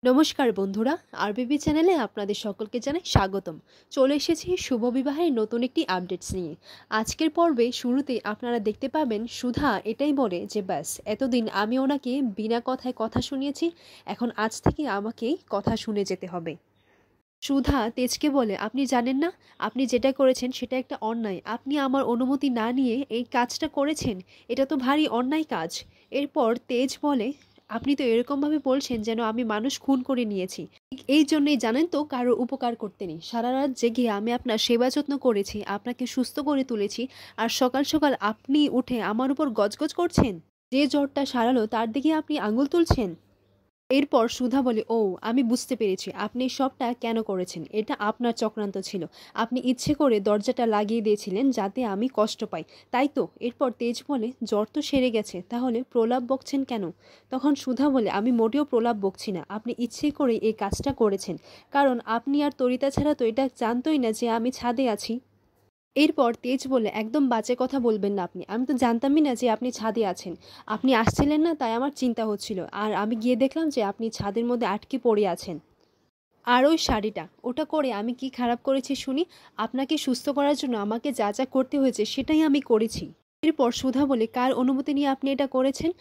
নমস্কার বন্ধুরা, আরবিবি চ্যানেলে আপনাদের সকলকে জানাই স্বাগতম। চলে এসেছি শুভ বিবাহের নতুন একটি আপডেটস নিয়ে। আজকের পর্বে শুরুতে আপনারা দেখতে পাবেন সুধা এটাই বলে যে ব্যাস এতদিন আমি ওনাকে বিনা কথায় কথা শুনিয়েছি, এখন আজ থেকে আমাকে কথা শুনে যেতে হবে। সুধা তেজকে বলে, আপনি জানেন না আপনি যেটা করেছেন সেটা একটা অন্যায়। আপনি আমার অনুমতি না নিয়ে এই কাজটা করেছেন, এটা তো ভারী অন্যায় কাজ। এরপর তেজ বলে, আপনি তো এরকমভাবে বলছেন যেন আমি মানুষ খুন করে নিয়েছি। ঠিক এই জন্যই জানেন তো কারো উপকার করতে নেই। সারা রাত জেগে আমি আপনার সেবা যত্ন করেছি, আপনাকে সুস্থ করে তুলেছি, আর সকাল সকাল আপনি উঠে আমার উপর গজগজ করছেন। যে জ্বরটা সারালো তার দিকে আপনি আঙুল তুলছেন। এরপর সুধা বলে, ও আমি বুঝতে পেরেছি আপনি সবটা কেন করেছেন। এটা আপনার চক্রান্ত ছিল। আপনি ইচ্ছে করে দরজাটা লাগিয়ে দিয়েছিলেন যাতে আমি কষ্ট পাই, তাই তো? এরপর তেজ বলে, জ্বর তো সেরে গেছে, তাহলে প্রলাপ বকছেন কেন? তখন সুধা বলে, আমি মোটেও প্রলাপ বকছি না, আপনি ইচ্ছে করে এই কাজটা করেছেন, কারণ আপনি আর তরিতা ছাড়া তো এটা জানতোই না যে আমি ছাদে আছি। এরপর তেজ বলে, একদম বাজে কথা বলবেন না আপনি, আমি তো জানতামই না যে আপনি ছাদে আছেন। আপনি আসছিলেন না তাই আমার চিন্তা হচ্ছিল, আর আমি গিয়ে দেখলাম যে আপনি ছাদের মধ্যে আটকে পড়ে আছেন। আর ওই শাড়িটা ওটা করে আমি কি খারাপ করেছি শুনি? আপনাকে সুস্থ করার জন্য আমাকে যা যা করতে হয়েছে সেটাই আমি করেছি। এরপর সুধা বলে, কার অনুমতি নিয়ে আপনি এটা করেছেন?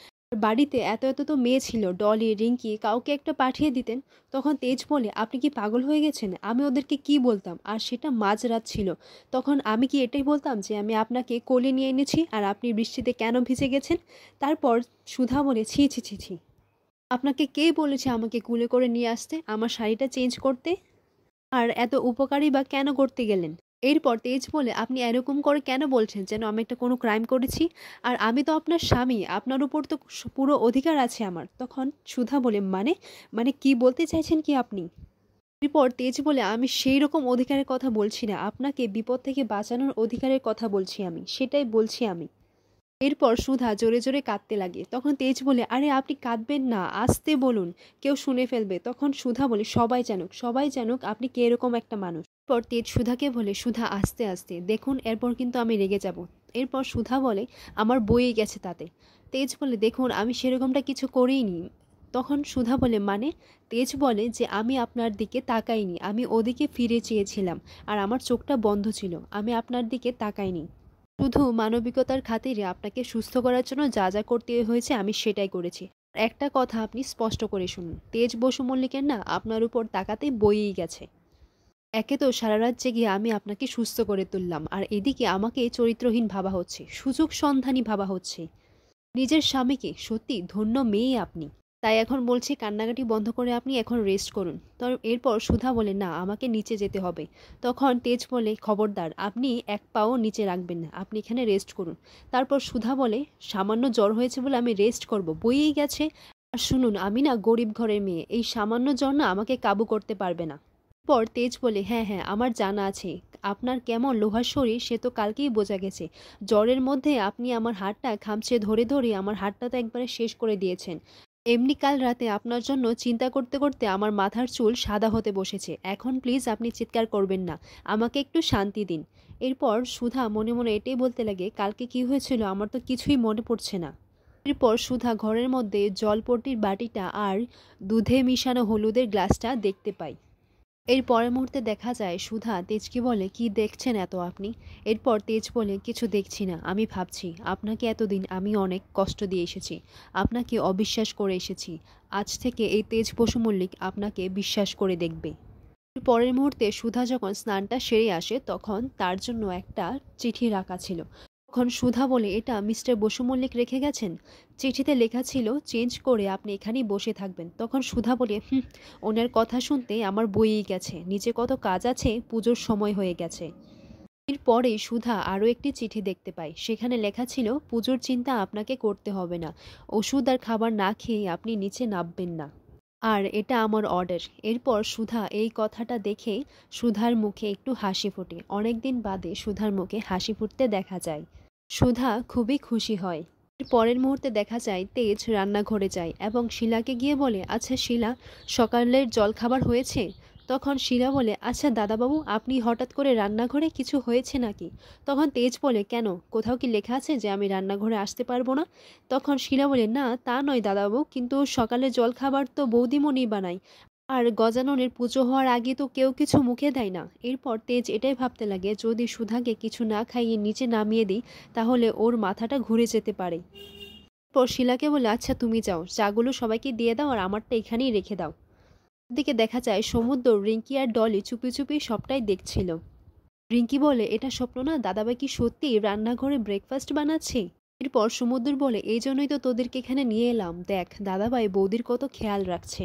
বাড়িতে এত এত তো মেয়ে ছিল, ডলি, রিঙ্কি, কাউকে একটা পাঠিয়ে দিতেন। তখন তেজ বলে, আপনি কি পাগল হয়ে গেছেন? আমি ওদেরকে কি বলতাম? আর সেটা মাঝরাত ছিল। তখন আমি কি এটাই বলতাম যে আমি আপনাকে কোলে নিয়ে এনেছি আর আপনি বৃষ্টিতে কেন ভিজে গেছেন? তারপর সুধা বলে, ছি ছি ছি ছি, আপনাকে কে বলেছে আমাকে কুলে করে নিয়ে আসতে, আমার শাড়িটা চেঞ্জ করতে? আর এত উপকারী বা কেন করতে গেলেন? এরপর তেজ বলে, আপনি এরকম করে কেন বলছেন যেন আমি একটা কোনো ক্রাইম করেছি? আর আমি তো আপনার স্বামী, আপনার উপর তো পুরো অধিকার আছে আমার। তখন সুধা বলে, মানে মানে কি বলতে চাইছেন কি আপনি? এরপর তেজ বলে, আমি সেই রকম অধিকারের কথা বলছি না, আপনাকে বিপদ থেকে বাঁচানোর অধিকারের কথা বলছি, আমি সেটাই বলছি আমি। এরপর সুধা জোরে জোরে কাঁদতে লাগে। তখন তেজ বলে, আরে আপনি কাঁদবেন না, আসতে বলুন, কেউ শুনে ফেলবে। তখন সুধা বলে, সবাই জানুক, সবাই জানুক আপনি কে এরকম একটা মানুষ। এরপর তেজ সুধাকে বলে, সুধা আস্তে আস্তে দেখুন, এরপর কিন্তু আমি রেগে যাব। এরপর সুধা বলে, আমার বইয়ে গেছে তাতে। তেজ বলে, দেখুন আমি সেরকমটা কিছু করিনি। তখন সুধা বলে, মানে? তেজ বলে যে আমি আপনার দিকে তাকাইনি, আমি ওদিকে ফিরে চেয়েছিলাম, আর আমার চোখটা বন্ধ ছিল, আমি আপনার দিকে তাকাইনি। শুধু মানবিকতার খাতিরে আপনাকে সুস্থ করার জন্য যা যা করতে হয়েছে আমি সেটাই করেছি। একটা কথা আপনি স্পষ্ট করে শুনুন, তেজ বসু মল্লিকের না আপনার উপর তাকাতে বইয়েই গেছে। একে তো সারা রাত জেগে আমি আপনাকে সুস্থ করে তুললাম, আর এদিকে আমাকে চরিত্রহীন ভাবা হচ্ছে, সুযোগ সন্ধানী ভাবা হচ্ছে। নিজের স্বামীকে সত্যি ধন্য মেয়ে আপনি। তাই এখন বলছি কান্নাকাটি বন্ধ করে আপনি এখন রেস্ট করুন। তো এরপর সুধা বলে, না আমাকে নিচে যেতে হবে। তখন তেজ বলে, খবরদার আপনি এক পাও নিচে রাখবেন না, আপনি এখানে রেস্ট করুন। তারপর সুধা বলে, সামান্য জ্বর হয়েছে বলে আমি রেস্ট করব, বইয়েই গেছে। আর শুনুন, আমি না গরিব ঘরের মেয়ে, এই সামান্য জ্বর না আমাকে কাবু করতে পারবে না। পর তেজ বলে, হ্যাঁ হ্যাঁ আমার জানা আছে, আপনার কেমন লোহার শরীর সে তো কালকেই বোঝা গেছে। জ্বরের মধ্যে আপনি আমার হাতটা খামচে ধরে ধরে আমার হাতটা তো একবারে শেষ করে দিয়েছেন। এমনি কাল রাতে আপনার জন্য চিন্তা করতে করতে আমার মাথার চুল সাদা হতে বসেছে। এখন প্লিজ আপনি চিৎকার করবেন না, আমাকে একটু শান্তি দিন। এরপর সুধা মনে মনে এটাই বলতে লাগে, কালকে কি হয়েছিল আমার তো কিছুই মনে পড়ছে না। এরপর সুধা ঘরের মধ্যে জলপট্টির বাটিটা আর দুধে মিশানো হলুদের গ্লাসটা দেখতে পায়। এর পরের মুহূর্তে দেখা যায় সুধা তেজকে বলে, কি দেখছেন এত আপনি? এরপর তেজ বলে, কিছু দেখছি না, আমি ভাবছি আপনাকে এতদিন আমি অনেক কষ্ট দিয়ে এসেছি, আপনাকে অবিশ্বাস করে এসেছি, আজ থেকে এই তেজ বসু মল্লিক আপনাকে বিশ্বাস করে দেখবে। পরের মুহূর্তে সুধা যখন স্নানটা সেরে আসে তখন তার জন্য একটা চিঠি রাখা ছিল। তখন সুধা বলে, এটা মিস্টার বসু মল্লিক রেখে গেছেন। চিঠিতে লেখা ছিল, চেঞ্জ করে আপনি এখানেই বসে থাকবেন। তখন সুধা বলে, ওনার কথা শুনতে আমার বইয়েই গেছে, নিচে কত কাজ আছে, পুজোর সময় হয়ে গেছে। এরপরে সুধা আরও একটি চিঠি দেখতে পায়, সেখানে লেখা ছিল, পুজোর চিন্তা আপনাকে করতে হবে না, ওষুধ আর খাবার না খেয়ে আপনি নিচে নামবেন না, আর এটা আমার অর্ডার। এরপর সুধা এই কথাটা দেখে সুধার মুখে একটু হাসি ফোটে। অনেকদিন বাদে সুধার মুখে হাসি ফুটতে দেখা যায়। সুধা খুবই খুশি হয়। এর পরের মুহূর্তে দেখা যায় তেজ রান্নাঘরে যায় এবং শিলাকে গিয়ে বলে, আচ্ছা শিলা, সকালের জলখাবার হয়েছে? তখন শিলা বলে, আচ্ছা দাদাবাবু, আপনি হঠাৎ করে রান্নাঘরে কিছু হয়েছে নাকি? তখন তেজ বলে, কেন, কোথাও কি লেখা আছে যে আমি রান্নাঘরে আসতে পারবো না? তখন শিলা বলে, না তা নয় দাদাবাবু, কিন্তু সকালে জলখাবার তো বৌদিমণি বানায়, আর গজাননের পুজো হওয়ার আগে তো কেউ কিছু মুখে দেয় না। এরপর তেজ এটাই ভাবতে লাগে, যদি সুধাকে কিছু না খাইয়ে নিচে নামিয়ে দিই তাহলে ওর মাথাটা ঘুরে যেতে পারে। এরপর শিলাকে বলে, আচ্ছা তুমি যাও, চাগুলো সবাইকে দিয়ে দাও আর আমারটা এখানেই রেখে দাও। দিকে দেখা যায় সমুদ্র, রিঙ্কি আর ডলি চুপি চুপি সবটাই দেখছিল। রিঙ্কি বলে, এটা স্বপ্ন না, দাদাভাই কি সত্যি রান্নাঘরে ব্রেকফাস্ট বানাচ্ছে? এরপর সমুদ্র বলে, এই জন্যই তো তোদেরকে এখানে নিয়ে এলাম, দেখ দাদাভাই বৌদির কত খেয়াল রাখছে।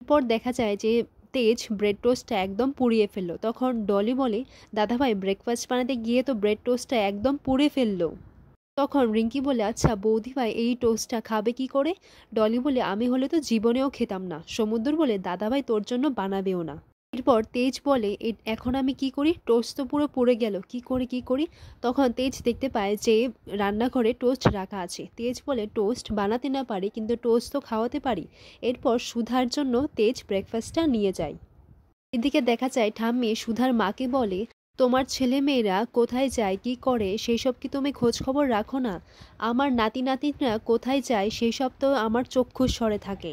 এরপর দেখা যায় যে তেজ ব্রেড টোস্টটা একদম পুড়িয়ে ফেললো। তখন ডলি বলে, দাদাভাই ব্রেকফাস্ট বানাতে গিয়ে তো ব্রেড টোস্টটা একদম পুড়ে ফেললো। তখন রিঙ্কি বলে, আচ্ছা বৌদিভাই এই টোস্টটা খাবে কি করে? ডলি বলে, আমি হলে তো জীবনেও খেতাম না। সমুদ্র বলে, দাদাভাই তোর জন্য বানাবেও না। এরপর তেজ বলে, এখন আমি কি করি, টোস্ট তো পুরো পুড়ে গেল, কি করি? তখন তেজ দেখতে পায় যে রান্নাঘরে টোস্ট রাখা আছে। তেজ বলে, টোস্ট বানাতে না পারি কিন্তু টোস্ট তো খাওয়াতে পারি। এরপর সুধার জন্য তেজ ব্রেকফাস্টটা নিয়ে যায়। এদিকে দেখা যায় ঠাম্মি সুধার মাকে বলে, তোমার ছেলে মেয়েরা কোথায় যায় কি করে সেই সব কি তুমি খোঁজ খবর রাখো না? আমার নাতি নাতিনরা কোথায় যায় সেই সব তো আমার চক্ষুর স্বরে থাকে,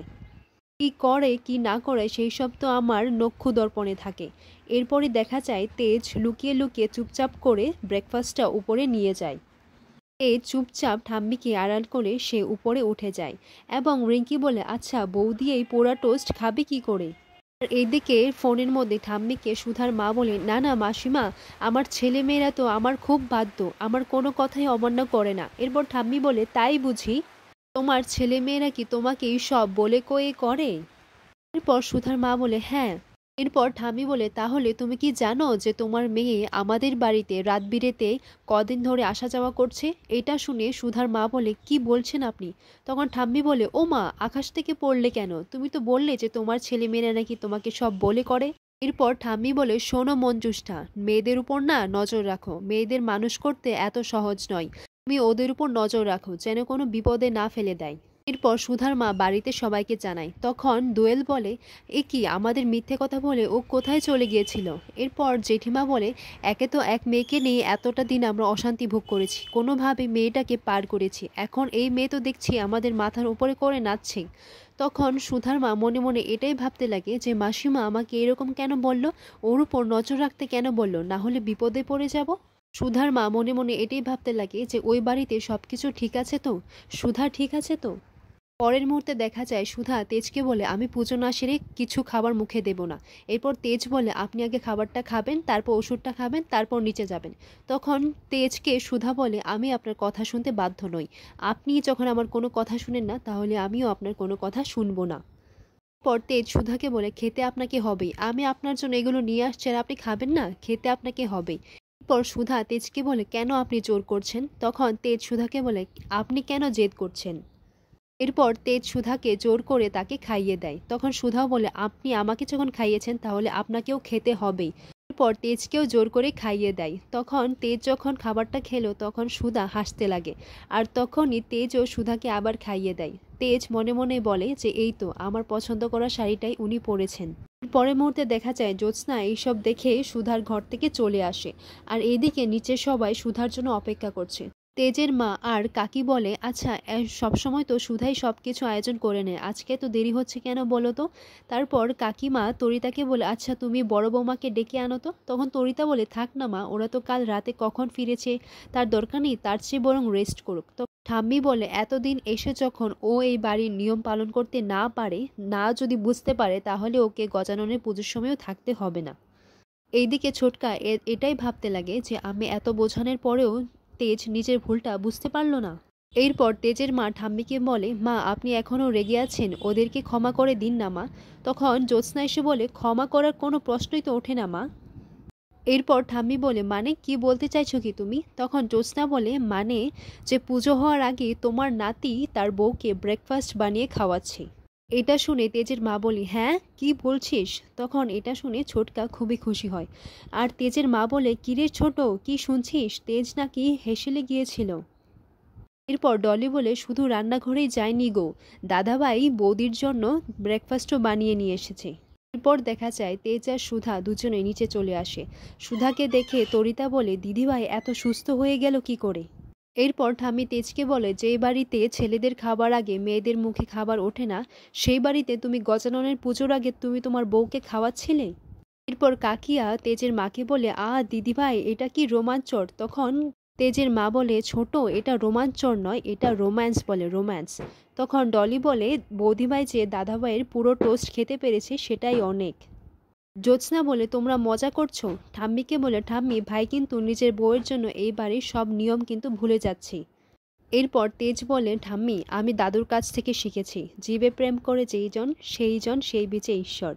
কি করে কি না করে সেই সব তো আমার নক্ষু দর্পণে থাকে। এরপরই দেখা যায় তেজ লুকিয়ে লুকিয়ে চুপচাপ করে ব্রেকফাস্টটা উপরে নিয়ে যায়। তেজ চুপচাপ ঠাম্মিকে আড়াল করে সে উপরে উঠে যায় এবং রিঙ্কি বলে, আচ্ছা বৌদি এই পোড়া টোস্ট খাবে কি করে? আর এইদিকে ফোনের মধ্যে ঠাম্মিকে সুধার মা বলে, না না মাসিমা, আমার ছেলে মেয়েরা তো আমার খুব বাধ্য, আমার কোনো কথাই অমান্য করে না। এরপর ঠাম্মি বলে, তাই বুঝি, তোমার ছেলে মেয়েরা কি তোমাকে এই সব বলে কয়ে করে? এরপর সুধার মা বলে, হ্যাঁ। এরপর ঠাম্মি বলে, তাহলে তুমি কি জানো যে তোমার মেয়ে আমাদের বাড়িতে রাত বিরেতে কদিন ধরে আসা যাওয়া করছে? এটা শুনে সুধার মা বলে, কি বলছেন আপনি? তখন ঠাম্মি বলে, ও মা, আকাশ থেকে পড়লে কেন? তুমি তো বললে যে তোমার ছেলে মেয়েরা নাকি তোমাকে সব বলে করে। এরপর ঠাম্মি বলে, শোনো মঞ্জুষ্ঠা, মেয়েদের উপর না নজর রাখো, মেয়েদের মানুষ করতে এত সহজ নয়, তুমি ওদের উপর নজর রাখো যেন কোনো বিপদে না ফেলে দেয়। এরপর সুধার মা বাড়িতে সবাইকে জানায়। তখন দোয়েল বলে, এ কি, আমাদের মিথ্যে কথা বলে ও কোথায় চলে গিয়েছিল? এরপর জেঠিমা বলে, একে তো এক মেয়েকে নিয়ে এতটা দিন আমরা অশান্তি ভোগ করেছি, কোনোভাবে মেয়েটাকে পার করেছি, এখন এই মেয়ে তো দেখছি আমাদের মাথার উপরে করে নাচছে। তখন সুধার মা মনে মনে এটাই ভাবতে লাগে যে মাসিমা আমাকে এরকম কেন বলল, ওর উপর নজর রাখতে কেন বলল, না হলে বিপদে পড়ে যাব। সুধার মা মনে মনে এটাই ভাবতে লাগে যে ওই বাড়িতে সব কিছু ঠিক আছে তো, সুধা ঠিক আছে তো। পরের মুহূর্তে দেখা যায় সুধা তেজকে বলে, আমি পুজো না সেরে কিছু খাবার মুখে দেব না। এরপর তেজ বলে, আপনি আগে খাবারটা খাবেন, তারপর ওষুধটা খাবেন, তারপর নিচে যাবেন। তখন তেজকে সুধা বলে, আমি আপনার কথা শুনতে বাধ্য নই, আপনি যখন আমার কোনো কথা শুনেন না তাহলে আমিও আপনার কোনো কথা শুনবো না। পর তেজ সুধাকে বলে, খেতে আপনাকে হবেই, আমি আপনার জন্য এগুলো নিয়ে আসছি আর আপনি খাবেন না, খেতে আপনাকে হবেই। এরপর সুধা তেজকে বলে, কেন আপনি জোর করছেন? তখন তেজ সুধাকে বলে, আপনি কেন জেদ করছেন? এরপর তেজ সুধাকে জোর করে তাকে খাইয়ে দেয়। তখন সুধাও বলে, আপনি আমাকে যখন খাইয়েছেন তাহলে আপনাকেও খেতে হবেই। এরপর তেজকেও জোর করে খাইয়ে দেয়। তখন তেজ যখন খাবারটা খেলো তখন সুধা হাসতে লাগে, আর তখনই তেজও সুধাকে আবার খাইয়ে দেয়। তেজ মনে মনে বলে যে এই তো আমার পছন্দ করা শাড়িটাই উনি পরেছেন। পরের মুহূর্তে দেখা যায় জ্যোৎস্না এইসব দেখে সুধার ঘর থেকে চলে আসে, আর এইদিকে নিচে সবাই সুধার জন্য অপেক্ষা করছে। তেজের মা আর কাকি বলে, আচ্ছা সবসময় তো সুধাই সব কিছু আয়োজন করে নেয়, আজকে তো দেরি হচ্ছে কেন বলো তো? তারপর কাকিমা তরিতাকে বলে, আচ্ছা তুমি বড় বৌমাকে ডেকে আনো তো। তখন তরিতা বলে, থাক না মা, ওরা তো কাল রাতে কখন ফিরেছে, তার দরকার নেই, তার চেয়ে বরং রেস্ট করুক। তো ঠাম্মি বলে, এতদিন এসে যখন ও এই বাড়ির নিয়ম পালন করতে না পারে, না যদি বুঝতে পারে, তাহলে ওকে গজাননের পুজোর সময়ও থাকতে হবে না। এইদিকে ছোটকা এটাই ভাবতে লাগে যে আমি এত বোঝানোর পরেও তেজ নিজের ভুলটা বুঝতে পারলো না। এরপর তেজের মা ঠাম্মিকে বলে, মা আপনি এখনও রেগে আছেন, ওদেরকে ক্ষমা করে দিন না মা। তখন জ্যোৎস্না এসে বলে, ক্ষমা করার কোনো প্রশ্নই তো ওঠে না মা। এরপর ঠাম্মি বলে, মানে কি বলতে চাইছো কি তুমি? তখন জ্যোৎস্না বলে, মানে যে পুজো হওয়ার আগে তোমার নাতি তার বউকে ব্রেকফাস্ট বানিয়ে খাওয়াচ্ছে। এটা শুনে তেজের মা বলি, হ্যাঁ কি বলছিস? তখন এটা শুনে ছোটকা খুবই খুশি হয়, আর তেজের মা বলে, কিরে ছোট, কি শুনছিস, তেজ নাকি হেসেলে গিয়েছিল। এরপর ডলি বলে, শুধু রান্নাঘরেই যায়নি গো, দাদাভাই বৌদির জন্য ব্রেকফাস্টও বানিয়ে নিয়ে এসেছে। এরপর দেখা যায় তেজ আর সুধা দুজনে নিচে চলে আসে। সুধাকে দেখে তরিতা বলে, দিদিভাই এত সুস্থ হয়ে গেল কি করে? এরপর ঠাম্মি তেজকে বলে, যে বাড়িতে ছেলেদের খাবার আগে মেয়েদের মুখে খাবার ওঠে না, সেই বাড়িতে তুমি গজাননের পুজোর আগে তুমি তোমার বউকে খাওয়াচ্ছিলে? এরপর কাকিয়া তেজের মাকে বলে, দিদিভাই এটা কি রোমাঞ্চর? তখন তেজের মা বলে, ছোট, এটা রোমাঞ্চর নয়, এটা রোম্যান্স বলে, রোম্যান্স। তখন ডলি বলে, বৌদিভাই যে দাদাভাইয়ের পুরো টোস্ট খেতে পেরেছে সেটাই অনেক। জ্যোৎস্না বলে, তোমরা মজা করছো? ঠাম্মিকে বলে, ঠাম্মি ভাই কিন্তু নিজের বউয়ের জন্য এই বাড়ির সব নিয়ম কিন্তু ভুলে যাচ্ছি। এরপর তেজ বলে, ঠাম্মি আমি দাদুর কাছ থেকে শিখেছি, জীবে প্রেম করে যেইজন সেইজন সেই বিচে ঈশ্বর।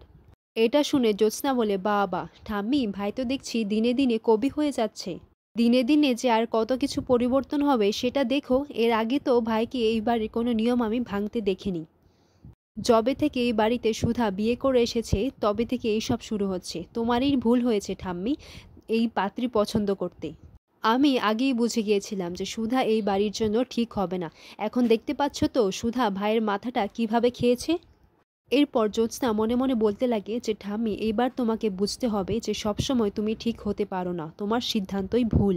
এটা শুনে জ্যোৎস্না বলে, বাবা ঠাম্মি ভাই তো দেখছি দিনে দিনে কবি হয়ে যাচ্ছে। দিনে দিনে যে আর কত কিছু পরিবর্তন হবে সেটা দেখো। এর আগে তো ভাইকে এই বাড়ির কোনো নিয়ম আমি ভাঙতে দেখিনি। যবে থেকে এই বাড়িতে সুধা বিয়ে করে এসেছে তবে থেকে এইসব শুরু হচ্ছে। তোমারই ভুল হয়েছে ঠাম্মি এই পাত্রী পছন্দ করতে। আমি আগেই বুঝে গিয়েছিলাম যে সুধা এই বাড়ির জন্য ঠিক হবে না। এখন দেখতে পাচ্ছ তো সুধা ভাইয়ের মাথাটা কিভাবে খেয়েছে। এরপর জ্যোৎস্না মনে মনে বলতে লাগে যে ঠাম্মি এইবার তোমাকে বুঝতে হবে যে সবসময় তুমি ঠিক হতে পারো না, তোমার সিদ্ধান্তই ভুল।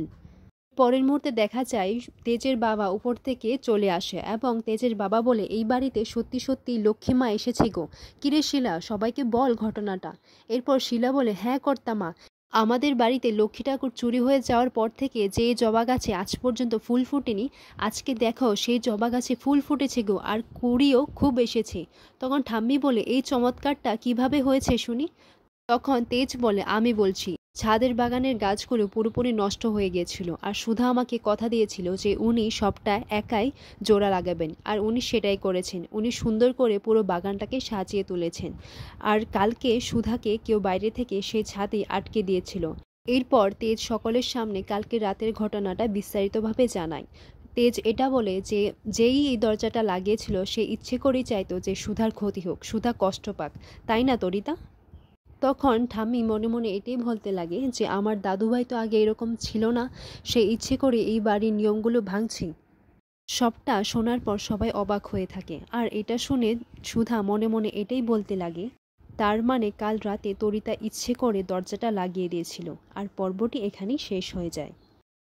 পরের মুহূর্তে দেখা যায় তেজের বাবা উপর থেকে চলে আসে এবং তেজের বাবা বলে, এই বাড়িতে সত্যি সত্যি লক্ষ্মীমা এসেছে গো। কিরে শিলা, সবাইকে বল ঘটনাটা। এরপর শিলা বলে, হ্যাঁ কর্তামা, আমাদের বাড়িতে লক্ষ্মী ঠাকুর চুরি হয়ে যাওয়ার পর থেকে যে জবা গাছে আজ পর্যন্ত ফুল ফুটেনি, আজকে দেখো সেই জবা গাছে ফুল ফুটেছে গো, আর কুড়িও খুব এসেছে। তখন ঠাম্মি বলে, এই চমৎকারটা কিভাবে হয়েছে শুনি। তখন তেজ বলে, আমি বলছি, ছাদের বাগানের গাছগুলো পুরোপুরি নষ্ট হয়ে গিয়েছিল, আর সুধা আমাকে কথা দিয়েছিল যে উনি সবটা একাই জোড়া লাগাবেন, আর উনি সেটাই করেছেন। উনি সুন্দর করে পুরো বাগানটাকে সাজিয়ে তুলেছেন, আর কালকে সুধাকে কেউ বাইরে থেকে সেই ছাদে আটকে দিয়েছিল। এরপর তেজ সকলের সামনে কালকে রাতের ঘটনাটা বিস্তারিতভাবে জানায়। তেজ এটা বলে যে যেই এই দরজাটা লাগিয়েছিল সে ইচ্ছে করেই চাইতো যে সুধার ক্ষতি হোক, সুধা কষ্ট পাক, তাই না তরিতা? তখন ঠাম্মি মনে মনে এটাই বলতে লাগে যে আমার দাদুভাই তো আগে এরকম ছিল না, সে ইচ্ছে করে এই বাড়ির নিয়মগুলো ভাঙছে। সবটা শোনার পর সবাই অবাক হয়ে থাকে, আর এটা শুনে সুধা মনে মনে এটাই বলতে লাগে, তার মানে কাল রাতে তরিতা ইচ্ছে করে দরজাটা লাগিয়ে দিয়েছিল। আর পর্বটি এখানেই শেষ হয়ে যায়।